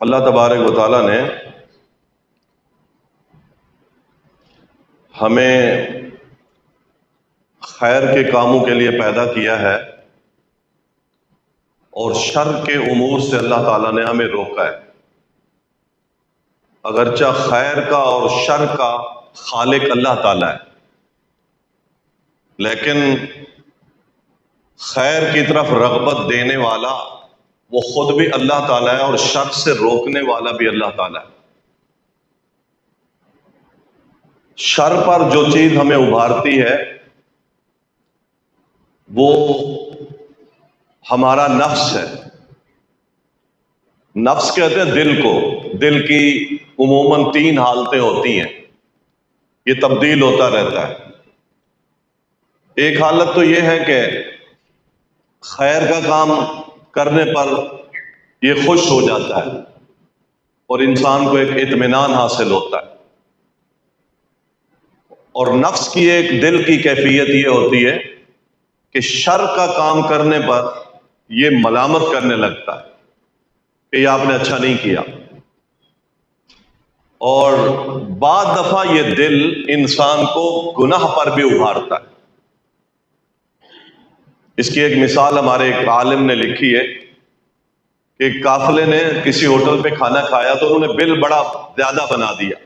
اللہ تبارک و تعالیٰ نے ہمیں خیر کے کاموں کے لیے پیدا کیا ہے اور شر کے امور سے اللہ تعالیٰ نے ہمیں روکا ہے۔ اگرچہ خیر کا اور شر کا خالق اللہ تعالیٰ ہے، لیکن خیر کی طرف رغبت دینے والا وہ خود بھی اللہ تعالیٰ ہے اور شر سے روکنے والا بھی اللہ تعالیٰ ہے۔ شر پر جو چیز ہمیں ابھارتی ہے وہ ہمارا نفس ہے۔ نفس کہتے ہیں دل کو۔ دل کی عموماً 3 حالتیں ہوتی ہیں، یہ تبدیل ہوتا رہتا ہے۔ ایک حالت تو یہ ہے کہ خیر کا کام کرنے پر یہ خوش ہو جاتا ہے اور انسان کو ایک اطمینان حاصل ہوتا ہے، اور نفس کی ایک دل کی کیفیت یہ ہوتی ہے کہ شر کا کام کرنے پر یہ ملامت کرنے لگتا ہے کہ یہ آپ نے اچھا نہیں کیا، اور بعض دفعہ یہ دل انسان کو گناہ پر بھی ابھارتا ہے۔ اس کی ایک مثال ہمارے ایک عالم نے لکھی ہے کہ ایک قافلے نے کسی ہوٹل پہ کھانا کھایا تو انہوں نے بل بڑا زیادہ بنا دیا،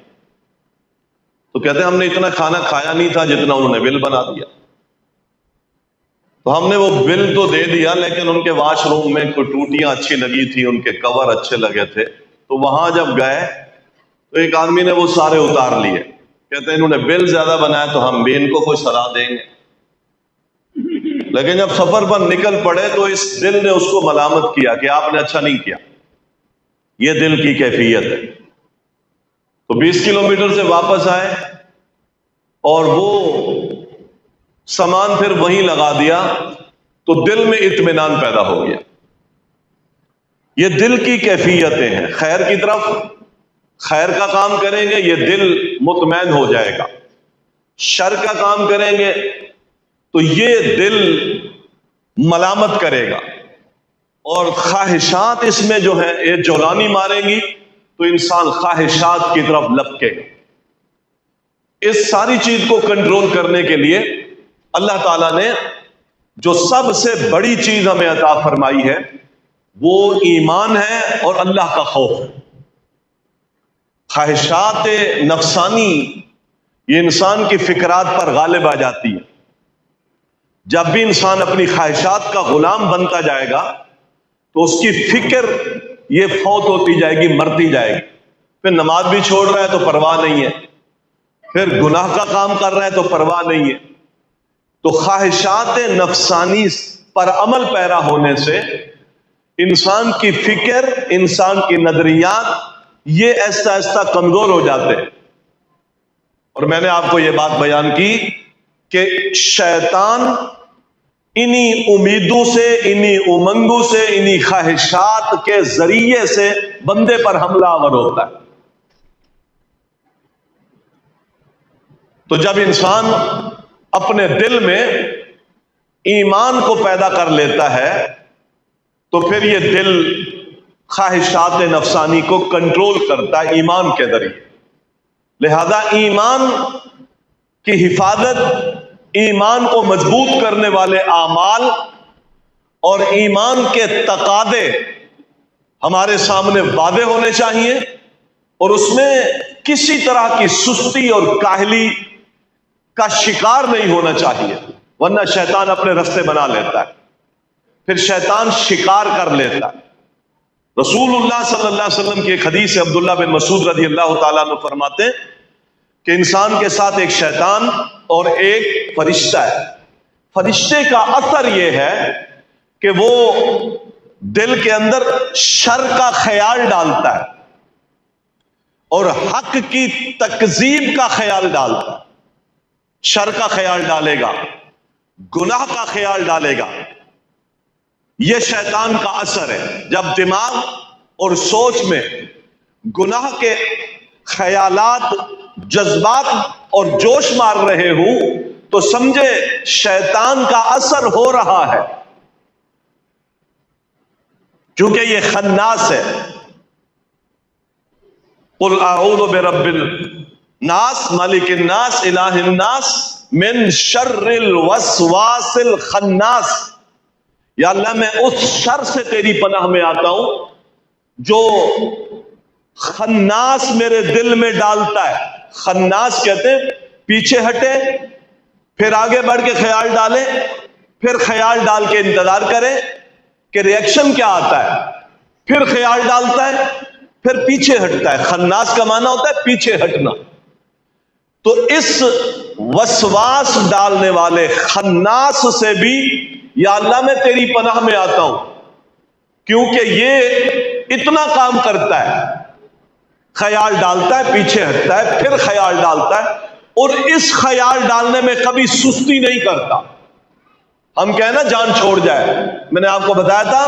تو کہتے ہیں ہم نے اتنا کھانا کھایا نہیں تھا جتنا انہوں نے بل بنا دیا۔ تو ہم نے وہ بل تو دے دیا، لیکن ان کے واش روم میں کوئی ٹوٹیاں اچھی لگی تھی، ان کے کور اچھے لگے تھے، تو وہاں جب گئے تو ایک آدمی نے وہ سارے اتار لیے۔ کہتے ہیں انہوں نے بل زیادہ بنایا تو ہم بھی ان کو کوئی صلاح دیں گے، لیکن جب سفر پر نکل پڑے تو اس دل نے اس کو ملامت کیا کہ آپ نے اچھا نہیں کیا۔ یہ دل کی کیفیت ہے۔ تو 20 کلومیٹر سے واپس آئے اور وہ سامان پھر وہیں لگا دیا تو دل میں اطمینان پیدا ہو گیا۔ یہ دل کی کیفیتیں ہیں۔ خیر کی طرف خیر کا کام کریں گے یہ دل مطمئن ہو جائے گا، شر کا کام کریں گے تو یہ دل ملامت کرے گا، اور خواہشات اس میں جو ہے یہ جولانی ماریں گی تو انسان خواہشات کی طرف لپکے گا۔ اس ساری چیز کو کنٹرول کرنے کے لیے اللہ تعالیٰ نے جو سب سے بڑی چیز ہمیں عطا فرمائی ہے وہ ایمان ہے اور اللہ کا خوف ہے۔ خواہشات نفسانی یہ انسان کی فکرات پر غالب آ جاتی ہے۔ جب بھی انسان اپنی خواہشات کا غلام بنتا جائے گا تو اس کی فکر یہ فوت ہوتی جائے گی، مرتی جائے گی۔ پھر نماز بھی چھوڑ رہا ہے تو پرواہ نہیں ہے، پھر گناہ کا کام کر رہا ہے تو پرواہ نہیں ہے۔ تو خواہشات نفسانی پر عمل پیرا ہونے سے انسان کی فکر، انسان کی نظریات یہ ایسا ایسا کمزور ہو جاتے ہیں۔ اور میں نے آپ کو یہ بات بیان کی کہ شیطان انہی امیدوں سے، انہی امنگوں سے، انہی خواہشات کے ذریعے سے بندے پر حملہ آور ہوتا ہے۔ تو جب انسان اپنے دل میں ایمان کو پیدا کر لیتا ہے تو پھر یہ دل خواہشات نفسانی کو کنٹرول کرتا ہے ایمان کے ذریعے۔ لہذا ایمان کی حفاظت، ایمان کو مضبوط کرنے والے اعمال اور ایمان کے تقاضے ہمارے سامنے واضح ہونے چاہیے، اور اس میں کسی طرح کی سستی اور کاہلی کا شکار نہیں ہونا چاہیے، ورنہ شیطان اپنے رستے بنا لیتا ہے، پھر شیطان شکار کر لیتا ہے۔ رسول اللہ صلی اللہ علیہ وسلم کی ایک حدیث ہے، عبداللہ بن مسعود رضی اللہ تعالیٰ عنہ فرماتے ہیں کہ انسان کے ساتھ ایک شیطان اور ایک فرشتہ ہے۔ فرشتے کا اثر یہ ہے کہ وہ دل کے اندر شر کا خیال ڈالتا ہے اور حق کی تکذیب کا خیال ڈالتا ہے۔ شر کا خیال ڈالے گا، گناہ کا خیال ڈالے گا، یہ شیطان کا اثر ہے۔ جب دماغ اور سوچ میں گناہ کے خیالات، جذبات اور جوش مار رہے ہوں تو سمجھے شیطان کا اثر ہو رہا ہے، کیونکہ یہ خناس ہے۔ قل اعوذ برب الناس ملک الناس الہ الناس من شر الوسواس الخناس، یا اللہ میں اس شر سے تیری پناہ میں آتا ہوں جو خناس میرے دل میں ڈالتا ہے۔ خناس کہتے ہیں پیچھے ہٹے، پھر آگے بڑھ کے خیال ڈالے، پھر خیال ڈال کے انتظار کرے کہ ریئیکشن کیا آتا ہے، پھر خیال ڈالتا ہے، پھر پیچھے ہٹتا ہے۔ خناس کا معنی ہوتا ہے پیچھے ہٹنا۔ تو اس وسواس ڈالنے والے خناس سے بھی یا اللہ میں تیری پناہ میں آتا ہوں، کیونکہ یہ اتنا کام کرتا ہے، خیال ڈالتا ہے، پیچھے ہٹتا ہے، پھر خیال ڈالتا ہے، اور اس خیال ڈالنے میں کبھی سستی نہیں کرتا۔ ہم کہیں نا جان چھوڑ جائے، میں نے آپ کو بتایا تھا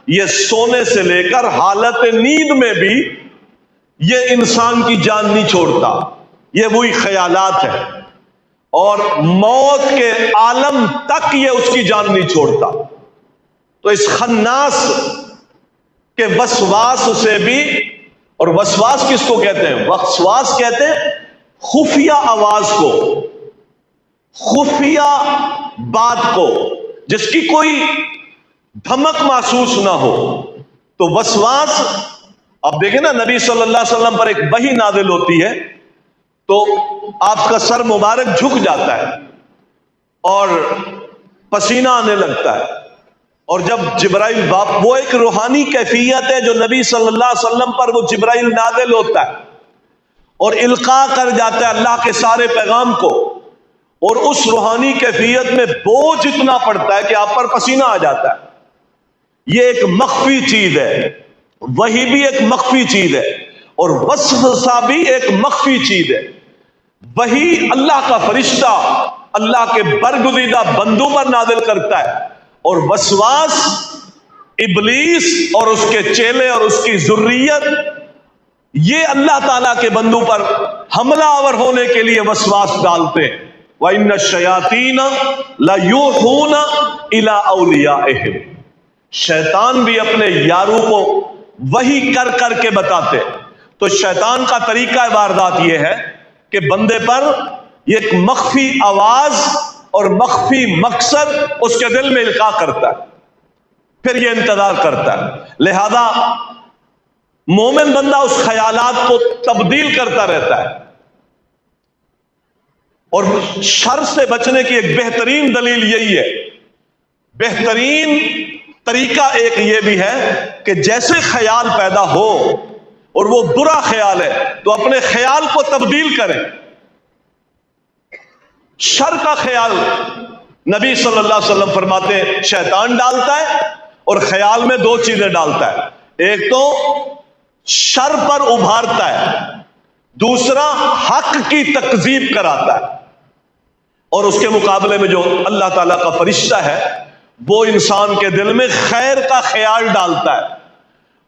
یہ سونے سے لے کر حالت نیند میں بھی یہ انسان کی جان نہیں چھوڑتا، یہ وہی خیالات ہے، اور موت کے عالم تک یہ اس کی جان نہیں چھوڑتا۔ تو اس خناس کے وسواس سے بھی، اور وسواس کس کو کہتے ہیں؟ وسواس کہتے ہیں خفیہ آواز کو، خفیہ بات کو، جس کی کوئی دھمک محسوس نہ ہو۔ تو وسواس، اب دیکھیں نا نبی صلی اللہ علیہ وسلم پر ایک وحی نازل ہوتی ہے تو آپ کا سر مبارک جھک جاتا ہے اور پسینہ آنے لگتا ہے، اور جب جبرائیل باپ، وہ ایک روحانی کیفیت ہے جو نبی صلی اللہ علیہ وسلم پر وہ جبرائیل نازل ہوتا ہے اور القاء کر جاتا ہے اللہ کے سارے پیغام کو، اور اس روحانی کیفیت میں بوجھ اتنا پڑتا ہے کہ آپ پر پسینہ آ جاتا ہے۔ یہ ایک مخفی چیز ہے، وہی بھی ایک مخفی چیز ہے، اور وسوسہ بھی ایک مخفی چیز ہے۔ وہی اللہ کا فرشتہ اللہ کے برگزیدہ بندوں پر نازل کرتا ہے، اور وسواس ابلیس اور اس کے چیلے اور اس کی ذریت یہ اللہ تعالیٰ کے بندوں پر حملہ آور ہونے کے لیے وسواس ڈالتے ہیں۔ وَإِنَّ الشَّيَاطِينَ لَيُوحُونَ إِلَىٰ أَوْلِيَائِهِمْ، شیطان بھی اپنے یاروں کو وہی کر کر کے بتاتے۔ تو شیطان کا طریقہ واردات یہ ہے کہ بندے پر ایک مخفی آواز اور مخفی مقصد اس کے دل میں القاء کرتا ہے، پھر یہ انتظار کرتا ہے۔ لہذا مومن بندہ اس خیالات کو تبدیل کرتا رہتا ہے، اور شر سے بچنے کی ایک بہترین دلیل یہی ہے، بہترین طریقہ ایک یہ بھی ہے کہ جیسے خیال پیدا ہو اور وہ برا خیال ہے تو اپنے خیال کو تبدیل کریں۔ شر کا خیال نبی صلی اللہ علیہ وسلم فرماتے ہیں شیطان ڈالتا ہے، اور خیال میں دو چیزیں ڈالتا ہے، ایک تو شر پر ابھارتا ہے، دوسرا حق کی تکذیب کراتا ہے، اور اس کے مقابلے میں جو اللہ تعالیٰ کا فرشتہ ہے وہ انسان کے دل میں خیر کا خیال ڈالتا ہے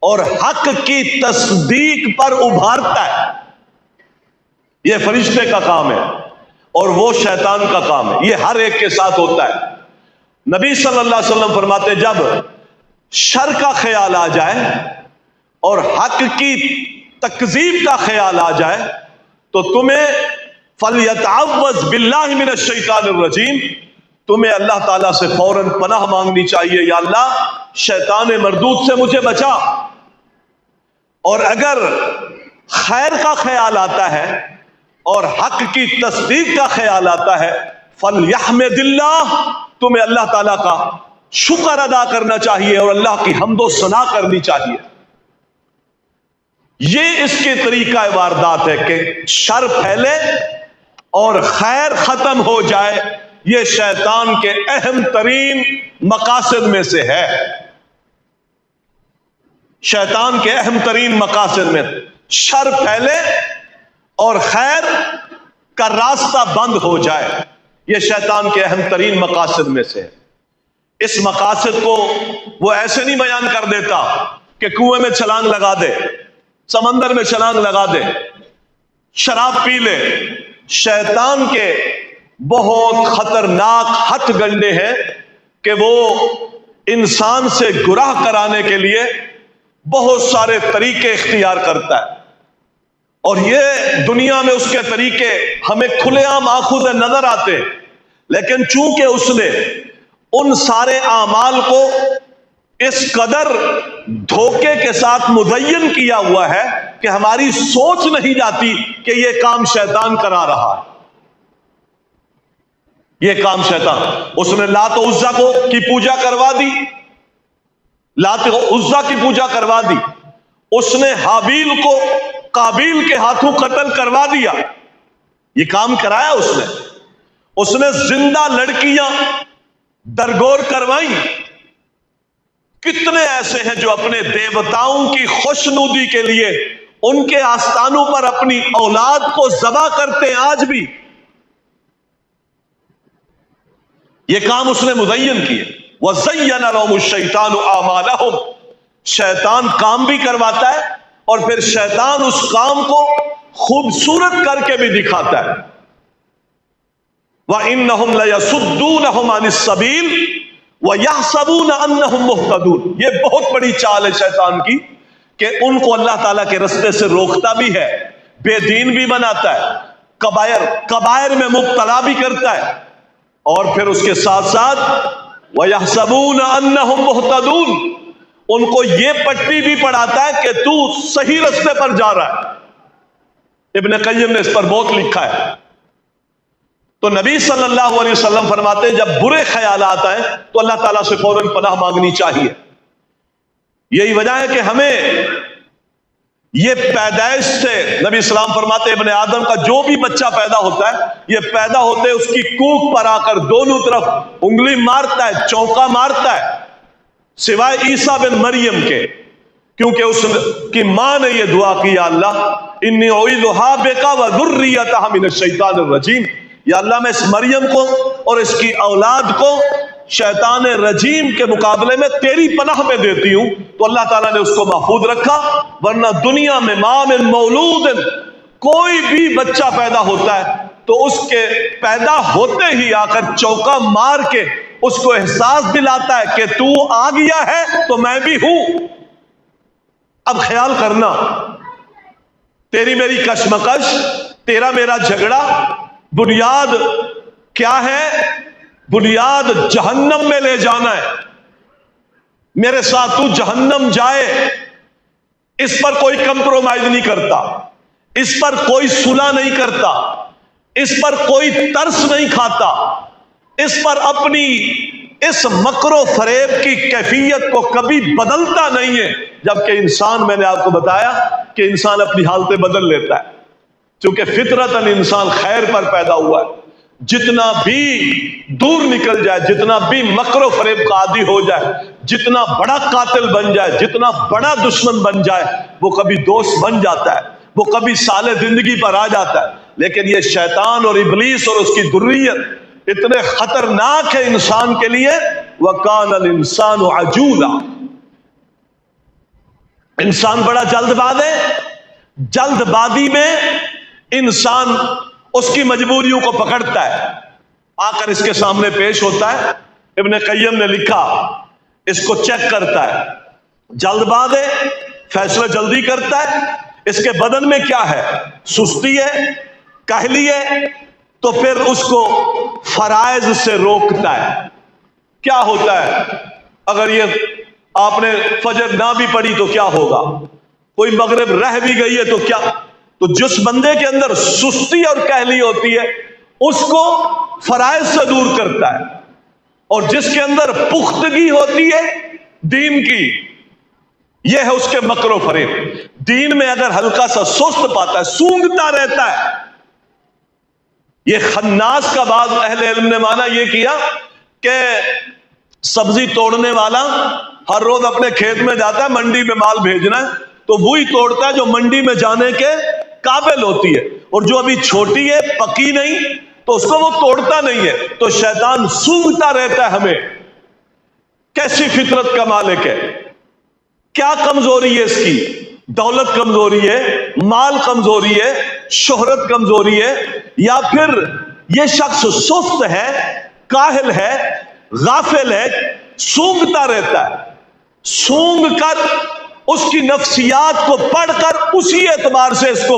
اور حق کی تصدیق پر ابھارتا ہے۔ یہ فرشتے کا کام ہے اور وہ شیطان کا کام ہے، یہ ہر ایک کے ساتھ ہوتا ہے۔ نبی صلی اللہ علیہ وسلم فرماتے جب شر کا خیال آ جائے اور حق کی تکذیب کا خیال آ جائے تو تمہیں فَلْيَتَعَوَّذْ بِاللَّهِ مِنَ الشَّيْطَانِ الرَّجِيمِ، تمہیں اللہ تعالیٰ سے فوراً پناہ مانگنی چاہیے، یا اللہ شیطان مردود سے مجھے بچا۔ اور اگر خیر کا خیال آتا ہے اور حق کی تصدیق کا خیال آتا ہے فَلْيَحْمِدِ اللَّهِ، تمہیں اللہ تعالیٰ کا شکر ادا کرنا چاہیے اور اللہ کی حمد و ثنا کرنی چاہیے۔ یہ اس کے طریقہ واردات ہے کہ شر پھیلے اور خیر ختم ہو جائے، یہ شیطان کے اہم ترین مقاصد میں سے ہے۔ شیطان کے اہم ترین مقاصد میں شر پھیلے اور خیر کا راستہ بند ہو جائے، یہ شیطان کے اہم ترین مقاصد میں سے ہے۔ اس مقاصد کو وہ ایسے نہیں بیان کر دیتا کہ کنویں میں چھلانگ لگا دے، سمندر میں چھلانگ لگا دے، شراب پی لے۔ شیطان کے بہت خطرناک ہتھ گنڈے ہیں کہ وہ انسان سے گناہ کرانے کے لیے بہت سارے طریقے اختیار کرتا ہے۔ اور یہ دنیا میں اس کے طریقے ہمیں کھلے عام آنکھوں سے نظر آتے ہیں، لیکن چونکہ اس نے ان سارے اعمال کو اس قدر دھوکے کے ساتھ مزین کیا ہوا ہے کہ ہماری سوچ نہیں جاتی کہ یہ کام شیطان کرا رہا ہے، یہ کام شیطان۔ اس نے لات و عزا کی پوجا کروا دی، لات و عزا کی پوجا کروا دی، اس نے حابیل کو قابیل کے ہاتھوں قتل کروا دیا، یہ کام کرایا اس نے زندہ لڑکیاں درگور کروائیں۔ کتنے ایسے ہیں جو اپنے دیوتاؤں کی خوشنودی کے لیے ان کے آستانوں پر اپنی اولاد کو ذبح کرتے ہیں آج بھی، یہ کام اس نے مزین کیے۔ وَزَيَّنَ لَهُمُ الشَّيْطَانُ أَعْمَالَهُمْ، شیطان کام بھی کرواتا ہے اور پھر شیطان اس کام کو خوبصورت کر کے بھی دکھاتا ہے۔ وَإِنَّهُمْ لَيَصُدُّونَهُمْ عَنِ السَّبِيلِ وَيَحْسَبُونَ أَنَّهُمْ مُهْتَدُونَ، یہ بہت بڑی چال ہے شیطان کی کہ ان کو اللہ تعالیٰ کے رستے سے روکتا بھی ہے، بے دین بھی بناتا ہے، کبائر میں مبتلا بھی کرتا ہے، اور پھر اس کے ساتھ ساتھ وَيَحْسَبُونَ أَنَّهُمْ مُهْتَدُونَ، ان کو یہ پٹی بھی پڑھاتا ہے کہ تو صحیح رستے پر جا رہا ہے۔ ابن قیم نے اس پر بہت لکھا ہے۔ تو نبی صلی اللہ علیہ وسلم فرماتے ہیں جب برے خیالات آئیں تو اللہ تعالیٰ سے فوراً پناہ مانگنی چاہیے۔ یہی وجہ ہے کہ ہمیں یہ پیدائش سے، نبی اسلام فرماتے ہیں ابن آدم کا جو بھی بچہ پیدا ہوتا ہے یہ پیدا ہوتے اس کی کوکھ پر آ کر دونوں طرف انگلی مارتا ہے، چونکا مارتا ہے، سوائے عیسیٰ بن مریم کے، کیونکہ اس کی ماں نے یہ دعا کی، یا اللہ انی اعیذھا بک وذریتھا من الشیطان الرجیم، یا اللہ میں اس مریم کو اور اس کی اولاد کو شیطان رجیم کے مقابلے میں تیری پناہ میں دیتی ہوں۔ تو اللہ تعالیٰ نے اس کو محفوظ رکھا، ورنہ دنیا میں ما من مولود، کوئی بھی بچہ پیدا ہوتا ہے تو اس کے پیدا ہوتے ہی آ کر چوکا مار کے اس کو احساس دلاتا ہے کہ تو آ گیا ہے تو میں بھی ہوں۔ اب خیال کرنا، تیری میری کشمکش، تیرا میرا جھگڑا، بنیاد کیا ہے؟ بنیاد جہنم میں لے جانا ہے۔ میرے ساتھ تو جہنم جائے، اس پر کوئی کمپرومائز نہیں کرتا، اس پر کوئی صلح نہیں کرتا، اس پر کوئی ترس نہیں کھاتا، اس پر اپنی اس مکر و فریب کی کیفیت کو کبھی بدلتا نہیں ہے۔ جبکہ انسان، میں نے آپ کو بتایا کہ انسان اپنی حالتیں بدل لیتا ہے، چونکہ فطرتاً انسان خیر پر پیدا ہوا ہے۔ جتنا بھی دور نکل جائے، جتنا بھی مکر و فریب کا عادی ہو جائے، جتنا بڑا قاتل بن جائے، جتنا بڑا دشمن بن جائے، وہ کبھی دوست بن جاتا ہے، وہ کبھی سالے زندگی پر آ جاتا ہے۔ لیکن یہ شیطان اور ابلیس اور اس کی ذریت اتنے خطرناک ہے انسان کے لیے۔ وَكَانَ الْإِنسَانُ عَجُولًا، انسان بڑا جلد باز ہے۔ جلد بازی میں انسان اس کی مجبوریوں کو پکڑتا ہے، آ کر اس کے سامنے پیش ہوتا ہے۔ ابن قیم نے لکھا، اس کو چیک کرتا ہے، جلد باز ہے، فیصلہ جلدی کرتا ہے، اس کے بدن میں کیا ہے؟ سستی ہے، کاہلی ہے، تو پھر اس کو فرائض سے روکتا ہے۔ کیا ہوتا ہے اگر یہ آپ نے فجر نہ بھی پڑھی تو کیا ہوگا؟ کوئی مغرب رہ بھی گئی ہے تو کیا؟ تو جس بندے کے اندر سستی اور کاہلی ہوتی ہے اس کو فرائض سے دور کرتا ہے، اور جس کے اندر پختگی ہوتی ہے دین کی، یہ ہے اس کے مکر و فریب۔ دین میں اگر ہلکا سا سست پاتا ہے، سونگتا رہتا ہے۔ یہ خناس کا بعض اہل علم نے مانا یہ کیا کہ سبزی توڑنے والا ہر روز اپنے کھیت میں جاتا ہے، منڈی میں مال بھیجنا ہے تو وہی توڑتا ہے جو منڈی میں جانے کے قابل ہوتی ہے، اور جو ابھی چھوٹی ہے، پکی نہیں، تو اس کو وہ توڑتا نہیں ہے۔ تو شیطان سونگتا رہتا ہے ہمیں، کیسی فطرت کا مالک ہے، کیا کمزوری ہے اس کی؟ دولت کمزوری ہے، مال کمزوری ہے، شہرت کمزوری ہے، یا پھر یہ شخص سست ہے، کاہل ہے، غافل ہے، سونگتا رہتا ہے۔ سونگ کر اس کی نفسیات کو پڑھ کر اسی اعتبار سے اس کو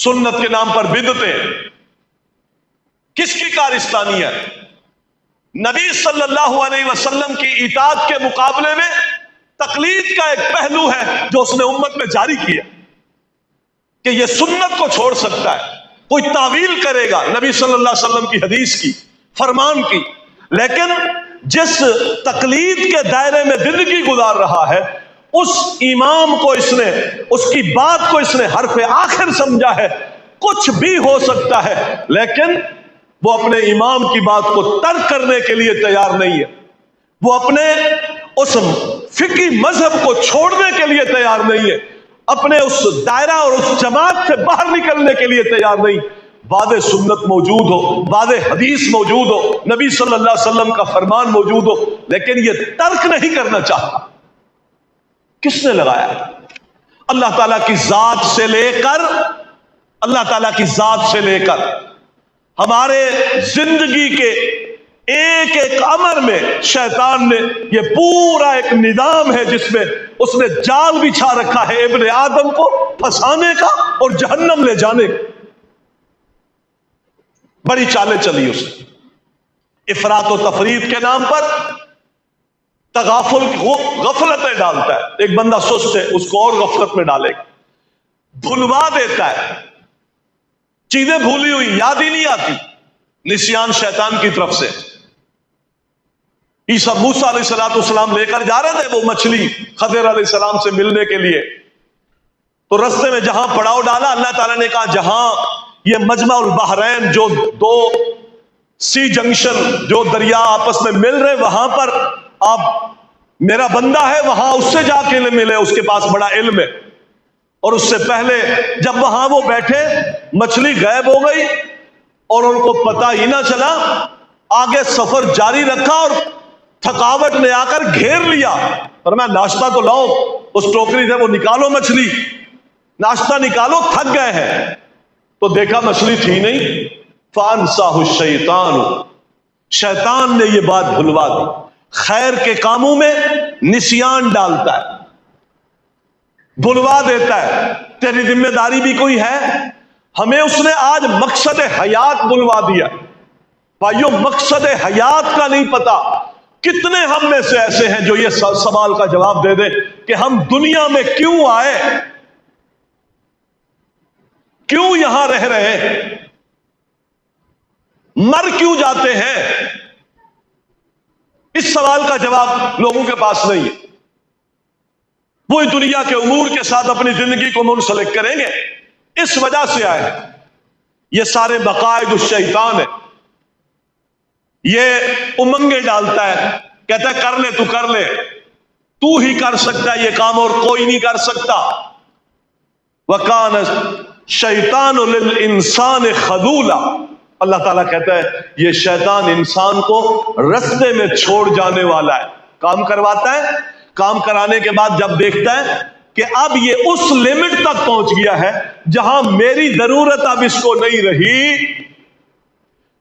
سنت کے نام پر بدعتیں، کس کی کارستانی ہے؟ نبی صلی اللہ علیہ وسلم کی اطاعت کے مقابلے میں تقلید کا ایک پہلو ہے جو اس نے امت میں جاری کیا کہ یہ سنت کو چھوڑ سکتا ہے، کوئی تعویل کرے گا نبی صلی اللہ علیہ وسلم کی حدیث کی، فرمان کی، لیکن جس تقلید کے دائرے میں زندگی گزار رہا ہے اس امام کو اس نے، اس کی بات کو اس نے حرف آخر سمجھا ہے، کچھ بھی ہو سکتا ہے، لیکن وہ اپنے امام کی بات کو ترک کرنے کے لیے تیار نہیں ہے، وہ اپنے اس فقہی مذہب کو چھوڑنے کے لیے تیار نہیں ہے، اپنے اس دائرہ اور اس جماعت سے باہر نکلنے کے لیے تیار نہیں۔ واضح سنت موجود ہو، واضح حدیث موجود ہو، نبی صلی اللہ علیہ وسلم کا فرمان موجود ہو، لیکن یہ ترک نہیں کرنا چاہتا۔ کس نے لگایا؟ اللہ تعالیٰ کی ذات سے لے کر، اللہ تعالیٰ کی ذات سے لے کر ہمارے زندگی کے ایک ایک امر میں شیطان نے یہ پورا ایک نظام ہے جس میں اس نے جال بچھا رکھا ہے ابن آدم کو پھنسانے کا اور جہنم لے جانے کا۔ بڑی چالیں چلی اس نے، افراط و تفریط کے نام پر تغافل، غفلتیں ڈالتا ہے، ایک بندہ سست ہے اس کو اور غفلت میں ڈالے گا، بھلوا دیتا ہے، چیزیں بھولی ہوئی یاد ہی نہیں آتی، نسیان شیطان کی طرف سے۔ عیسیٰ موسیٰ علیہ السلام لے کر جا رہے تھے وہ مچھلی خضر علیہ السلام سے ملنے کے لیے، تو رستے میں جہاں پڑاؤ ڈالا اللہ تعالیٰ نے کہا جہاں یہ مجمع البحرین، جو دو سی جنکشن، جو دریا آپس میں مل رہے، وہاں پر آپ میرا بندہ ہے، وہاں اس سے جا کے ملے، اس کے پاس بڑا علم ہے۔ اور اس سے پہلے جب وہاں وہ بیٹھے مچھلی غائب ہو گئی اور ان کو پتہ ہی نہ چلا، آگے سفر جاری رکھا اور تھکاوٹ نے آ کر گھیر لیا، اور میں ناشتہ تو لاؤ، اس ٹوکری سے وہ نکالو مچھلی، ناشتہ نکالو، تھک گئے ہیں، تو دیکھا مچھلی تھی نہیں، فَأَنْسَاهُ الشَّيْطَانُ، شیطان نے یہ بات بھلوا دی۔ خیر کے کاموں میں نسیان ڈالتا ہے، بھلوا دیتا ہے، تیری ذمہ داری بھی کوئی ہے، ہمیں اس نے آج مقصد حیات بھلوا دیا۔ بھائیو مقصد حیات کا نہیں پتا، کتنے ہم میں سے ایسے ہیں جو یہ سوال کا جواب دے دیں کہ ہم دنیا میں کیوں آئے، کیوں یہاں رہ رہے ہیں، مر کیوں جاتے ہیں؟ اس سوال کا جواب لوگوں کے پاس نہیں ہے۔ وہی دنیا کے امور کے ساتھ اپنی زندگی کو منسلک کریں گے، اس وجہ سے آئے ہیں۔ یہ سارے مقاصد الشیطان ہے، یہ امنگیں ڈالتا ہے، کہتا ہے کر لے، تو کر لے، تو ہی کر سکتا ہے یہ کام اور کوئی نہیں کر سکتا۔ وَكَانَ الشَّيْطَانُ لِلْإِنسَانِ خَذُولًا، اللہ تعالیٰ کہتا ہے یہ شیطان انسان کو رستے میں چھوڑ جانے والا ہے، کام کرواتا ہے، کام کرانے کے بعد جب دیکھتا ہے کہ اب یہ اس لمٹ تک پہنچ گیا ہے جہاں میری ضرورت اب اس کو نہیں رہی،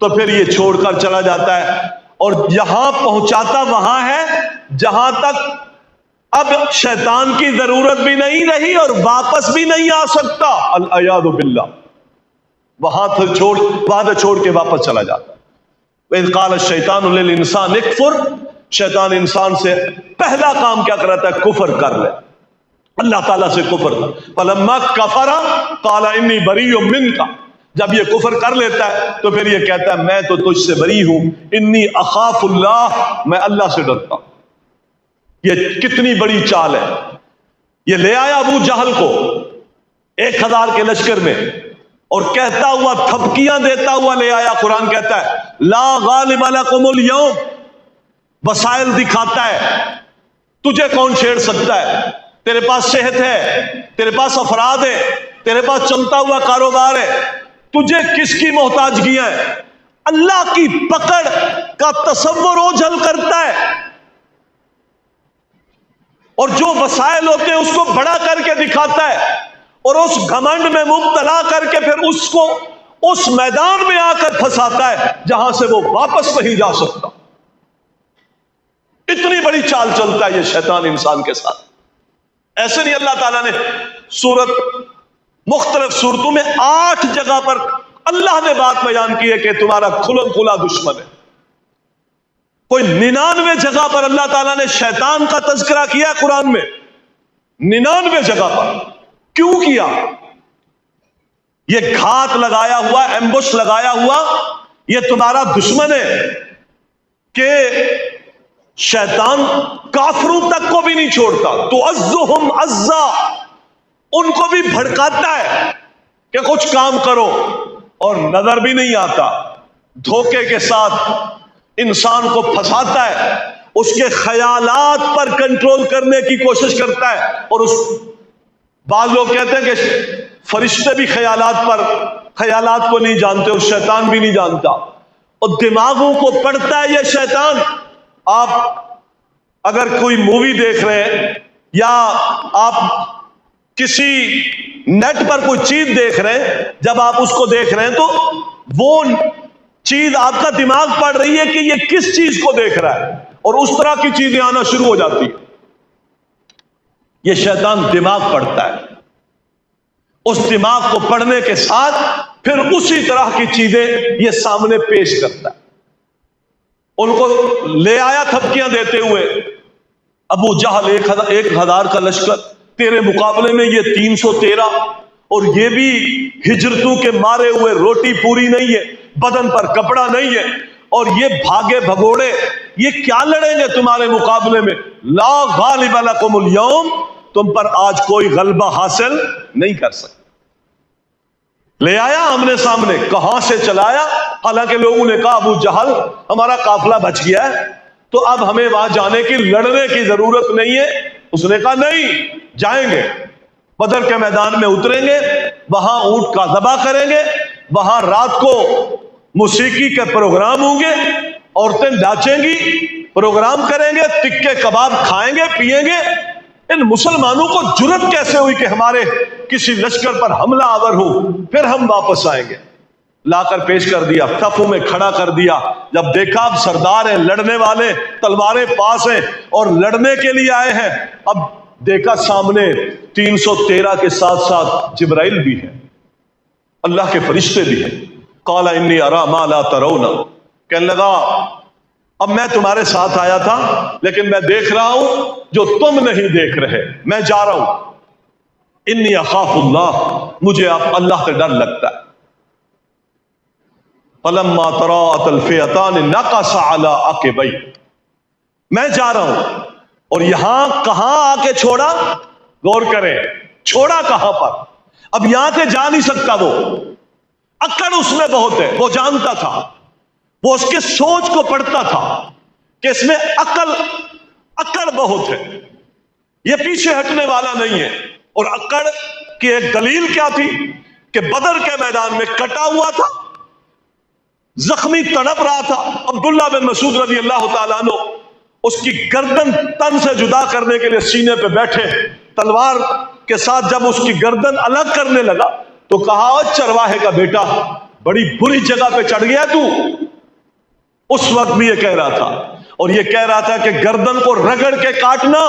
تو پھر یہ چھوڑ کر چلا جاتا ہے، اور یہاں پہنچاتا وہاں ہے جہاں تک اب شیطان کی ضرورت بھی نہیں رہی اور واپس بھی نہیں آ سکتا، العیاذ باللہ، وہاں سے چھوڑ کے واپس چلا جاتا ہے۔ وَإِذْ قَالَ الشَّيْطَانُ لِلْإِنسَانِ اكْفُرْ، شیطان انسان سے پہلا کام کیا کراتا ہے؟ کفر کر لے، اللہ تعالیٰ سے کفر کر۔ فَلَمَّا كَفَرَ قَالَ إِنِّي بَرِيٌّ مِّنْكَ، جب یہ کفر کر لیتا ہے تو پھر یہ کہتا ہے میں تو تجھ سے بری ہوں، انی اخاف اللہ، میں اللہ سے ڈرتا ہوں۔ یہ کتنی بڑی چال ہے، یہ لے آیا ابو جہل کو 1000 کے لشکر میں اور کہتا ہوا، تھپکیاں دیتا ہوا لے آیا۔ قرآن کہتا ہے لا غالب لکم اليوم، وسائل دکھاتا ہے، تجھے کون چھیڑ سکتا ہے، تیرے پاس صحت ہے، تیرے پاس افراد ہے، تیرے پاس چلتا ہوا کاروبار ہے، تجھے کس کی محتاجگیاں ہیں؟ اللہ کی پکڑ کا تصور اوجھل کرتا ہے، اور جو وسائل ہوتے ہیں اس کو بڑا کر کے دکھاتا ہے، اور اس گھمنڈ میں مبتلا کر کے پھر اس کو اس میدان میں آ کر پھنساتا ہے جہاں سے وہ واپس نہیں جا سکتا۔ اتنی بڑی چال چلتا ہے یہ شیطان انسان کے ساتھ۔ ایسے نہیں اللہ تعالیٰ نے سورت مختلف صورتوں میں 8 جگہ پر اللہ نے بات بیان کی ہے کہ تمہارا کھلم کھلا دشمن ہے. کوئی 99 جگہ پر اللہ تعالیٰ نے شیطان کا تذکرہ کیا قرآن میں. 99 جگہ پر. کیوں کیا؟ یہ گھات لگایا ہوا، ایمبوش لگایا ہوا، یہ تمہارا دشمن ہے کہ شیطان کافروں تک کو بھی نہیں چھوڑتا. تو عزهم عزا، ان کو بھی بھڑکاتا ہے کہ کچھ کام کرو، اور نظر بھی نہیں آتا. دھوکے کے ساتھ انسان کو پھنساتا ہے، اس کے خیالات پر کنٹرول کرنے کی کوشش کرتا ہے. اور بعض لوگ کہتے ہیں کہ فرشتے بھی خیالات کو نہیں جانتے، اور شیطان بھی نہیں جانتا، اور دماغوں کو پڑھتا ہے یہ شیطان. آپ اگر کوئی مووی دیکھ رہے ہیں یا آپ کسی نیٹ پر کوئی چیز دیکھ رہے ہیں، جب آپ اس کو دیکھ رہے ہیں تو وہ چیز آپ کا دماغ پڑھ رہی ہے کہ یہ کس چیز کو دیکھ رہا ہے، اور اس طرح کی چیزیں آنا شروع ہو جاتی ہیں. یہ شیطان دماغ پڑھتا ہے. اس دماغ کو پڑھنے کے ساتھ پھر اسی طرح کی چیزیں یہ سامنے پیش کرتا ہے. ان کو لے آیا تھپکیاں دیتے ہوئے، ابو جہل 1000 کا لشکر، تیرے مقابلے میں یہ 313، اور یہ بھی ہجرتوں کے مارے ہوئے، روٹی پوری نہیں ہے، بدن پر کپڑا نہیں ہے، اور یہ بھاگے بھگوڑے، یہ کیا لڑیں گے تمہارے مقابلے میں؟ لا غالب لکم اليوم، تم پر آج کوئی غلبہ حاصل نہیں کر سکتے. لے آیا آمنے سامنے، کہاں سے چلایا؟ حالانکہ لوگوں نے کہا ابو جہل ہمارا قافلہ بچ گیا ہے، تو اب ہمیں وہاں جانے کی، لڑنے کی ضرورت نہیں ہے. اس نے کہا نہیں، جائیں گے، بدر کے میدان میں اتریں گے، وہاں اونٹ کا ذبح کریں گے، وہاں رات کو موسیقی کے پروگرام ہوں گے، عورتیں ناچیں گی، پروگرام کریں گے، تکے کباب کھائیں گے، پیئیں گے. ان مسلمانوں کو جرت کیسے ہوئی کہ ہمارے کسی لشکر پر حملہ آور ہو؟ پھر ہم واپس آئیں گے. لا کر پیش کر دیا، صفوں میں کھڑا کر دیا. جب دیکھا اب سردار ہیں، لڑنے والے، تلواریں پاس ہیں اور لڑنے کے لیے آئے ہیں، اب دیکھا سامنے 313 کے ساتھ ساتھ جبرائیل بھی ہے، اللہ کے فرشتے بھی ہیں. قال انی ارا ما لا ترون، کہنے لگا اب میں تمہارے ساتھ آیا تھا لیکن میں دیکھ رہا ہوں جو تم نہیں دیکھ رہے. میں جا رہا ہوں. انی اخاف اللہ، مجھے اب اللہ سے ڈر لگتا ہے. فلما تراءت الفئتان نقص على عقبیہ، میں جا رہا ہوں. اور یہاں کہاں آ کے چھوڑا؟ غور کریں، چھوڑا کہاں پر؟ اب یہاں سے جا نہیں سکتا. وہ اکڑ اس میں بہت ہے، وہ جانتا تھا، وہ اس کے سوچ کو پڑھتا تھا کہ اس میں اکڑ بہت ہے، یہ پیچھے ہٹنے والا نہیں ہے. اور اکڑ کی ایک دلیل کیا تھی کہ بدر کے میدان میں کٹا ہوا تھا، زخمی تڑپ رہا تھا. عبداللہ بن مسعود رضی اللہ تعالیٰ عنہ اس کی گردن تن سے جدا کرنے کے لیے سینے پہ بیٹھے، تلوار کے ساتھ جب اس کی گردن الگ کرنے لگا تو کہا چرواہے کا بیٹا، بڑی بری جگہ پہ چڑھ گیا تو. اس وقت بھی یہ کہہ رہا تھا، اور یہ کہہ رہا تھا کہ گردن کو رگڑ کے کاٹنا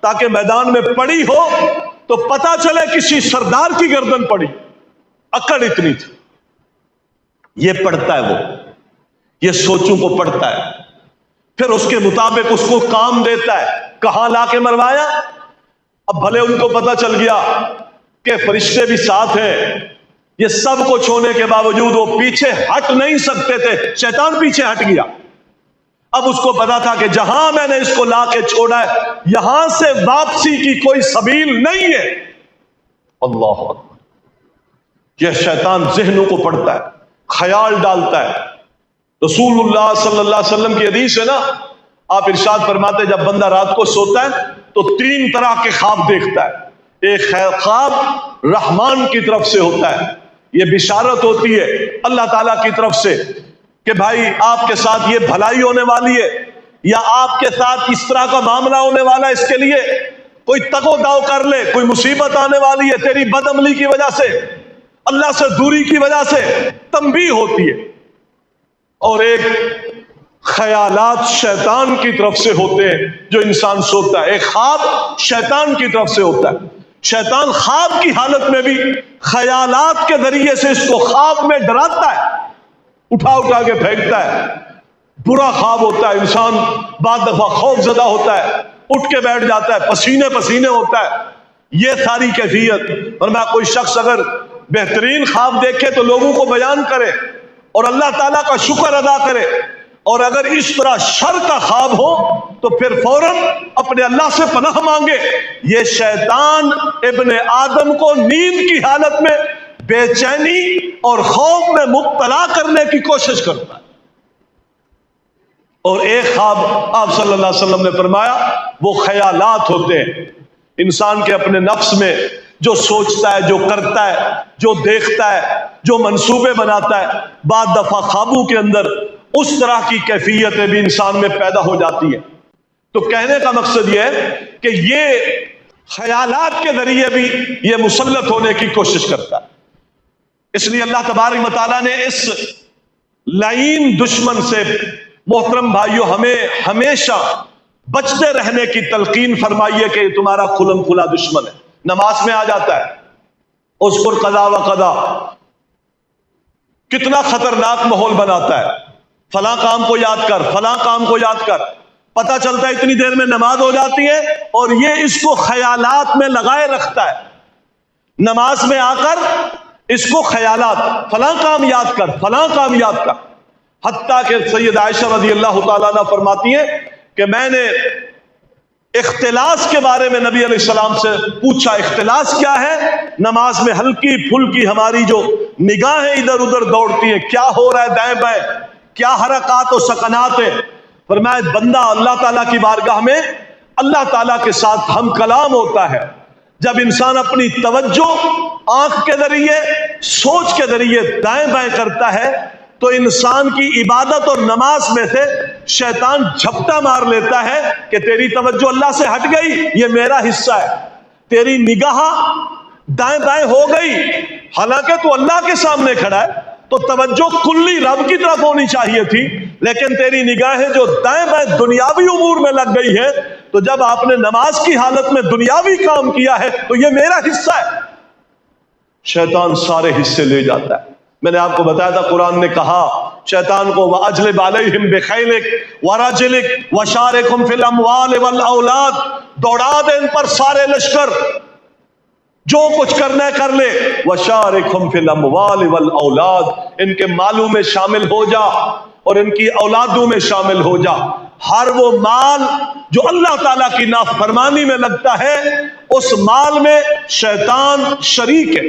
تاکہ میدان میں پڑی ہو تو پتا چلے کسی سردار کی گردن پڑی. اکڑ اتنی تھی. یہ پڑھتا ہے، وہ یہ سوچوں کو پڑھتا ہے، پھر اس کے مطابق اس کو کام دیتا ہے. کہاں لا کے مروایا؟ اب بھلے ان کو پتا چل گیا کہ فرشتے بھی ساتھ ہیں، یہ سب کچھ ہونے کے باوجود وہ پیچھے ہٹ نہیں سکتے تھے. شیطان پیچھے ہٹ گیا. اب اس کو پتا تھا کہ جہاں میں نے اس کو لا کے چھوڑا ہے یہاں سے واپسی کی کوئی سبیل نہیں ہے. اللہ اکبر. یہ شیطان ذہنوں کو پڑھتا ہے، خیال ڈالتا ہے. رسول اللہ صلی اللہ علیہ وسلم کی حدیث ہے نا، آپ ارشاد فرماتے جب بندہ رات کو سوتا ہے تو 3 طرح کے خواب دیکھتا ہے. ایک خواب رحمان کی طرف سے ہوتا ہے، یہ بشارت ہوتی ہے اللہ تعالیٰ کی طرف سے کہ بھائی آپ کے ساتھ یہ بھلائی ہونے والی ہے، یا آپ کے ساتھ اس طرح کا معاملہ ہونے والا ہے، اس کے لیے کوئی تگ و داؤ کر لے، کوئی مصیبت آنے والی ہے تیری بد عملی کی وجہ سے، اللہ سے دوری کی وجہ سے، تنبیہ ہوتی ہے. اور ایک خیالات شیطان کی طرف سے ہوتے ہیں جو انسان سوتا ہے. ایک خواب شیطان کی طرف سے ہوتا ہے. شیطان خواب کی حالت میں بھی خیالات کے ذریعے سے اس کو خواب میں ڈراتا ہے، اٹھا اٹھا کے پھینکتا ہے. برا خواب ہوتا ہے، انسان بعض دفعہ خوف زدہ ہوتا ہے، اٹھ کے بیٹھ جاتا ہے، پسینے پسینے ہوتا ہے. یہ ساری کیفیت. اور میں کوئی شخص اگر بہترین خواب دیکھے تو لوگوں کو بیان کرے اور اللہ تعالیٰ کا شکر ادا کرے، اور اگر اس طرح شر کا خواب ہو تو پھر فوراً اپنے اللہ سے پناہ مانگے. یہ شیطان ابن آدم کو نیند کی حالت میں بے چینی اور خوف میں مبتلا کرنے کی کوشش کرتا ہے. اور ایک خواب آپ صلی اللہ علیہ وسلم نے فرمایا وہ خیالات ہوتے ہیں انسان کے اپنے نفس میں، جو سوچتا ہے، جو کرتا ہے، جو دیکھتا ہے، جو منصوبے بناتا ہے. بعض دفعہ خوابوں کے اندر اس طرح کی کیفیتیں بھی انسان میں پیدا ہو جاتی ہیں. تو کہنے کا مقصد یہ ہے کہ یہ خیالات کے ذریعے بھی یہ مسلط ہونے کی کوشش کرتا ہے. اس لیے اللہ تبارک و تعالیٰ نے اس لعین دشمن سے محترم بھائیوں ہمیں ہمیشہ بچتے رہنے کی تلقین فرمائی ہے کہ یہ تمہارا کھلم کھلا دشمن ہے. نماز میں آ جاتا ہے، اس پر قضا و قضا کتنا خطرناک ماحول بناتا ہے. فلاں کام کو یاد کر، فلاں کام کو یاد کر. پتہ چلتا ہے اتنی دیر میں نماز ہو جاتی ہے اور یہ اس کو خیالات میں لگائے رکھتا ہے. نماز میں آ کر اس کو خیالات، فلاں کام یاد کر، فلاں کام یاد کر. حتیٰ کہ سید عائشہ رضی اللہ تعالیٰ عنہ فرماتی ہیں کہ میں نے اختلاس کے بارے میں نبی علیہ السلام سے پوچھا. اختلاس کیا ہے؟ نماز میں ہلکی پھلکی ہماری جو نگاہیں ادھر ادھر دوڑتی ہیں، کیا ہو رہا ہے دائیں بائیں، کیا حرکات و سکنات ہیں. فرمایا بندہ اللہ تعالیٰ کی بارگاہ میں اللہ تعالیٰ کے ساتھ ہم کلام ہوتا ہے. جب انسان اپنی توجہ آنکھ کے ذریعے، سوچ کے ذریعے دائیں بائیں کرتا ہے تو انسان کی عبادت اور نماز میں سے شیطان جھپٹا مار لیتا ہے کہ تیری توجہ اللہ سے ہٹ گئی، یہ میرا حصہ ہے. تیری نگاہ دائیں بائیں ہو گئی، حالانکہ تو اللہ کے سامنے کھڑا ہے تو توجہ کلی رب کی طرف ہونی چاہیے تھی، لیکن تیری نگاہیں جو دائیں بائیں دنیاوی امور میں لگ گئی ہے، تو جب آپ نے نماز کی حالت میں دنیاوی کام کیا ہے تو یہ میرا حصہ ہے. شیطان سارے حصے لے جاتا ہے. میں نے آپ کو بتایا تھا قرآن نے کہا شیطان کو وَأَجْلِبْ عَلَيْهِمْ بِخَيْلِكَ وَرَجِلِكَ وَشَارِكْهُمْ فِي الْأَمْوَالِ وَالْأَوْلَادِ. دوڑا دے ان پر سارے لشکر، جو کچھ کرنا ہے کر لے. وَشَارِكْهُمْ فِي الْأَمْوَالِ وَالْأَوْلَادِ. ان کے مالوں میں شامل ہو جا اور ان کی اولادوں میں شامل ہو جا. ہر وہ مال جو اللہ تعالیٰ کی نافرمانی میں لگتا ہے اس مال میں شیطان شریک ہے.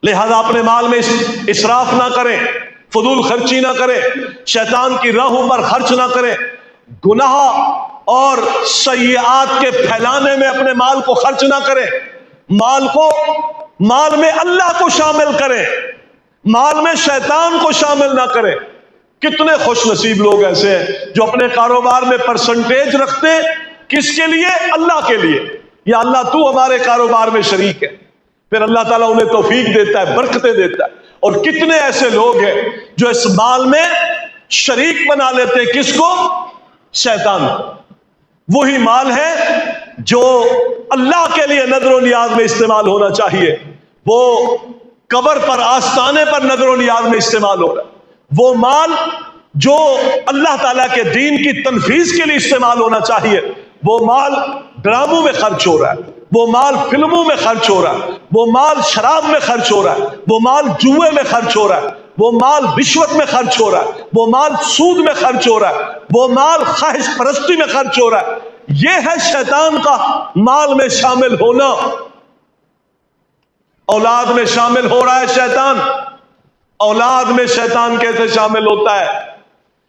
لہذا اپنے مال میں اسراف نہ کریں، فضول خرچی نہ کریں، شیطان کی راہوں پر خرچ نہ کریں، گناہ اور سیئات کے پھیلانے میں اپنے مال کو خرچ نہ کریں. مال میں اللہ کو شامل کریں، مال میں شیطان کو شامل نہ کریں. کتنے خوش نصیب لوگ ایسے ہیں جو اپنے کاروبار میں پرسنٹیج رکھتے ہیں، کس کے لیے؟ اللہ کے لیے. یا اللہ تو ہمارے کاروبار میں شریک ہے. پھر اللہ تعالیٰ انہیں توفیق دیتا ہے، برکتیں دیتا ہے. اور کتنے ایسے لوگ ہیں جو اس مال میں شریک بنا لیتے ہیں کس کو؟ شیطان. وہی مال ہے جو اللہ کے لیے نظر و نیاز میں استعمال ہونا چاہیے، وہ قبر پر، آستانے پر نظر و نیاز میں استعمال ہو رہا ہے. وہ مال جو اللہ تعالیٰ کے دین کی تنفیذ کے لیے استعمال ہونا چاہیے، وہ مال ڈراموں میں خرچ ہو رہا ہے، وہ مال فلموں میں خرچ ہو رہا ہے، وہ مال شراب میں خرچ ہو رہا ہے، وہ مال جوئے میں خرچ ہو رہا ہے، وہ مال رشوت میں خرچ ہو رہا ہے، وہ مال سود میں خرچ ہو رہا ہے، وہ مال خواہش پرستی میں خرچ ہو رہا ہے. یہ ہے شیطان کا مال میں شامل ہونا. اولاد میں شامل ہو رہا ہے شیطان. اولاد میں شیطان کیسے شامل ہوتا ہے؟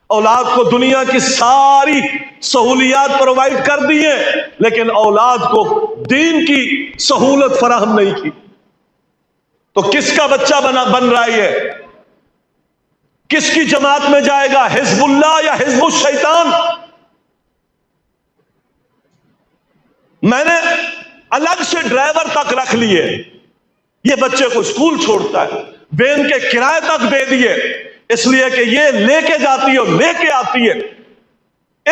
اولاد کو دنیا کی ساری سہولیات پرووائڈ کر دی ہیں لیکن اولاد کو دین کی سہولت فراہم نہیں کی. تو کس کا بچہ بن رہا ہے؟ کس کی جماعت میں جائے گا؟ حزب اللہ یا حزب الشیطان؟ میں نے الگ سے ڈرائیور تک رکھ لیے، یہ بچے کو اسکول چھوڑتا ہے، وین کے کرائے تک دے دیے، اس لیے کہ یہ لے کے جاتی ہے اور لے کے آتی ہے.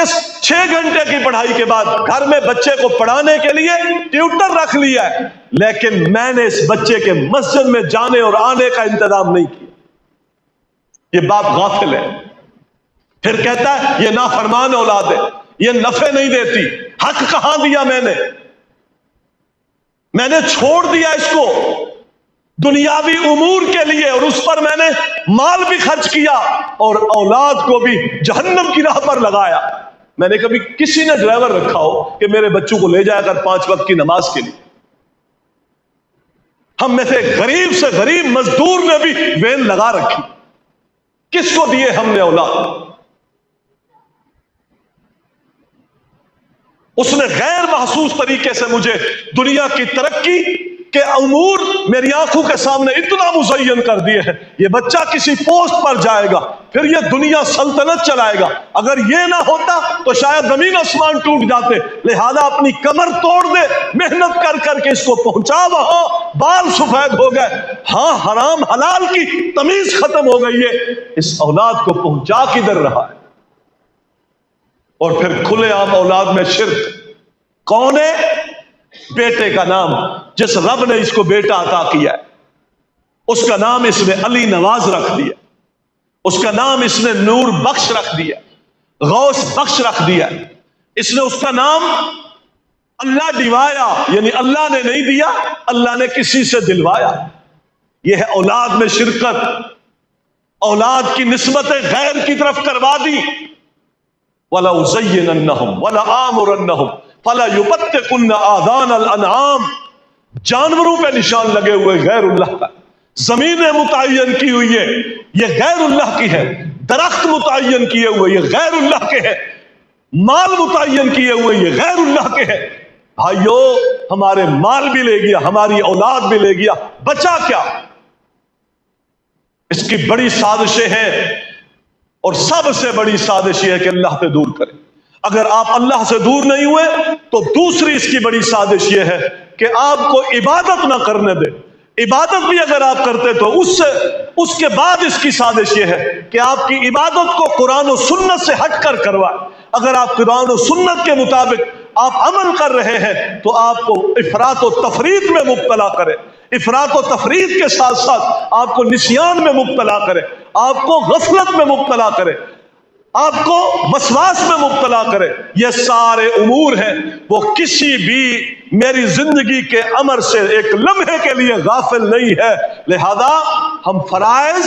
اس 6 گھنٹے کی پڑھائی کے بعد گھر میں بچے کو پڑھانے کے لیے ٹیوٹر رکھ لیا ہے، لیکن میں نے اس بچے کے مسجد میں جانے اور آنے کا انتظام نہیں کیا۔ یہ باپ غافل ہے، پھر کہتا ہے یہ نافرمان اولاد ہے، یہ نفع نہیں دیتی۔ حق کہاں دیا میں نے چھوڑ دیا اس کو دنیاوی امور کے لیے، اور اس پر میں نے مال بھی خرچ کیا اور اولاد کو بھی جہنم کی راہ پر لگایا۔ میں نے کبھی کسی نے ڈرائیور رکھا ہو کہ میرے بچوں کو لے جایا کر 5 وقت کی نماز کے لیے؟ ہم میں سے غریب سے غریب مزدور نے بھی وین لگا رکھی، کس کو دیے ہم نے اولاد؟ اس نے غیر محسوس طریقے سے مجھے دنیا کی ترقی کے امور میری آنکھوں کے سامنے اتنا مزین کر دیے ہیں۔ یہ بچہ کسی پوسٹ پر جائے گا، پھر یہ دنیا سلطنت چلائے گا۔ اگر یہ نہ ہوتا تو شاید زمین آسمان ٹوٹ جاتے، لہذا اپنی کمر توڑ دے، محنت کر کر کے اس کو پہنچا، وہاں بال سفید ہو گئے، ہاں حرام حلال کی تمیز ختم ہو گئی ہے، اس اولاد کو پہنچا کدھر رہا ہے؟ اور پھر کھلے عام اولاد میں شرک۔ کون ہے؟ بیٹے کا نام جس رب نے اس کو بیٹا عطا کیا ہے، اس کا نام اس نے علی نواز رکھ دیا، اس کا نام اس نے نور بخش رکھ دیا، غوث بخش رکھ دیا، اس نے اس کا نام اللہ دلوایا، یعنی اللہ نے نہیں دیا، اللہ نے کسی سے دلوایا۔ یہ ہے اولاد میں شرکت، اولاد کی نسبتیں غیر کی طرف کروا دی۔ وَلَأُزَيِّنَنَّهُمْ وَلَآمُرَنَّهُمْ فَلَيُبَتِّكُنَّ آذَانَ الْأَنْعَامِ، جانوروں پہ نشان لگے ہوئے غیر اللہ کا، زمینیں متعین کی ہوئی ہے یہ غیر اللہ کی ہے، درخت متعین کیے ہوئے یہ غیر اللہ کے ہیں، مال متعین کیے ہوئے یہ غیر اللہ کے ہیں۔ بھائیو، ہمارے مال بھی لے گیا، ہماری اولاد بھی لے گیا، بچا کیا؟ اس کی بڑی سازشیں ہیں، اور سب سے بڑی سازش یہ ہے کہ اللہ سے دور کرے۔ اگر آپ اللہ سے دور نہیں ہوئے تو دوسری اس کی بڑی سازش یہ ہے کہ آپ کو عبادت نہ کرنے دے۔ عبادت بھی اگر آپ کرتے تو اس کے بعد اس کی سازش یہ ہے کہ آپ کی عبادت کو قرآن و سنت سے ہٹ کر کروائے۔ اگر آپ قرآن و سنت کے مطابق آپ عمل کر رہے ہیں تو آپ کو افراط و تفریط میں مبتلا کرے، افراط و تفریط کے ساتھ ساتھ آپ کو نسیان میں مبتلا کرے، آپ کو غفلت میں مبتلا کرے، آپ کو وسواس میں مبتلا کرے۔ یہ سارے امور ہیں، وہ کسی بھی میری زندگی کے امر سے ایک لمحے کے لیے غافل نہیں ہے۔ لہذا ہم فرائض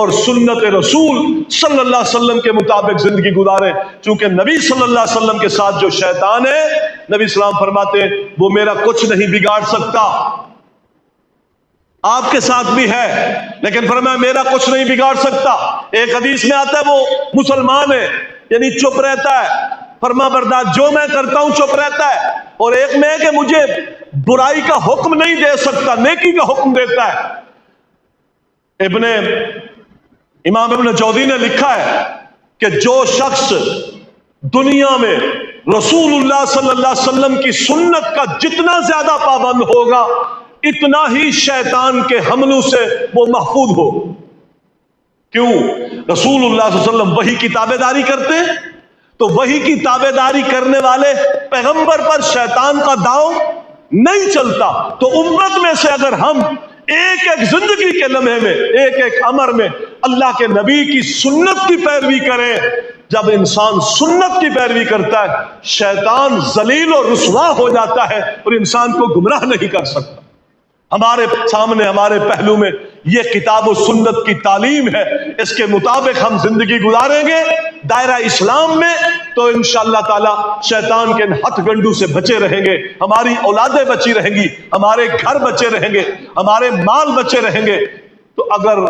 اور سنت رسول صلی اللہ علیہ وسلم کے مطابق زندگی گزاریں، چونکہ نبی صلی اللہ علیہ وسلم کے ساتھ جو شیطان ہے، نبی اسلام فرماتے ہیں وہ میرا کچھ نہیں بگاڑ سکتا۔ آپ کے ساتھ بھی ہے، لیکن فرمایا میرا کچھ نہیں بگاڑ سکتا۔ ایک حدیث میں آتا ہے وہ مسلمان ہے، یعنی چپ رہتا ہے، فرما بردار، جو میں کرتا ہوں چپ رہتا ہے، اور ایک میں ہے کہ مجھے برائی کا حکم نہیں دے سکتا، نیکی کا حکم دیتا ہے۔ امام ابن جوزی نے لکھا ہے کہ جو شخص دنیا میں رسول اللہ صلی اللہ علیہ وسلم کی سنت کا جتنا زیادہ پابند ہوگا، اتنا ہی شیطان کے حملوں سے وہ محفوظ ہو۔ کیوں؟ رسول اللہ صلی اللہ علیہ وسلم وحی کی تابع داری کرتے ہیں، تو وحی کی تابع داری کرنے والے پیغمبر پر شیطان کا داؤ نہیں چلتا۔ تو امت میں سے اگر ہم ایک ایک زندگی کے لمحے میں، ایک ایک امر میں اللہ کے نبی کی سنت کی پیروی کریں، جب انسان سنت کی پیروی کرتا ہے شیطان ذلیل و رسوا ہو جاتا ہے اور انسان کو گمراہ نہیں کر سکتا۔ ہمارے سامنے، ہمارے پہلو میں یہ کتاب و سنت کی تعلیم ہے، اس کے مطابق ہم زندگی گزاریں گے دائرہ اسلام میں تو انشاءاللہ تعالی شیطان کے ہتھ گنڈوں سے بچے رہیں گے، ہماری اولادیں بچی رہیں گی، ہمارے گھر بچے رہیں گے، ہمارے مال بچے رہیں گے۔ تو اگر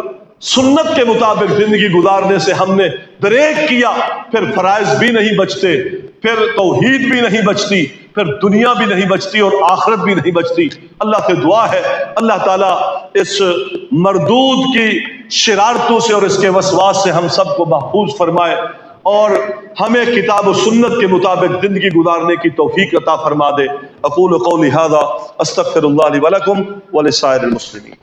سنت کے مطابق زندگی گزارنے سے ہم نے بریک کیا، پھر فرائض بھی نہیں بچتے، پھر توحید بھی نہیں بچتی، پھر دنیا بھی نہیں بچتی اور آخرت بھی نہیں بچتی۔ اللہ سے دعا ہے اللہ تعالیٰ اس مردود کی شرارتوں سے اور اس کے وسواس سے ہم سب کو محفوظ فرمائے، اور ہمیں کتاب و سنت کے مطابق زندگی گزارنے کی توفیق عطا فرما دے۔ اقول قولی ھذا استغفر اللہ لی ولکم ولسائر المسلمین۔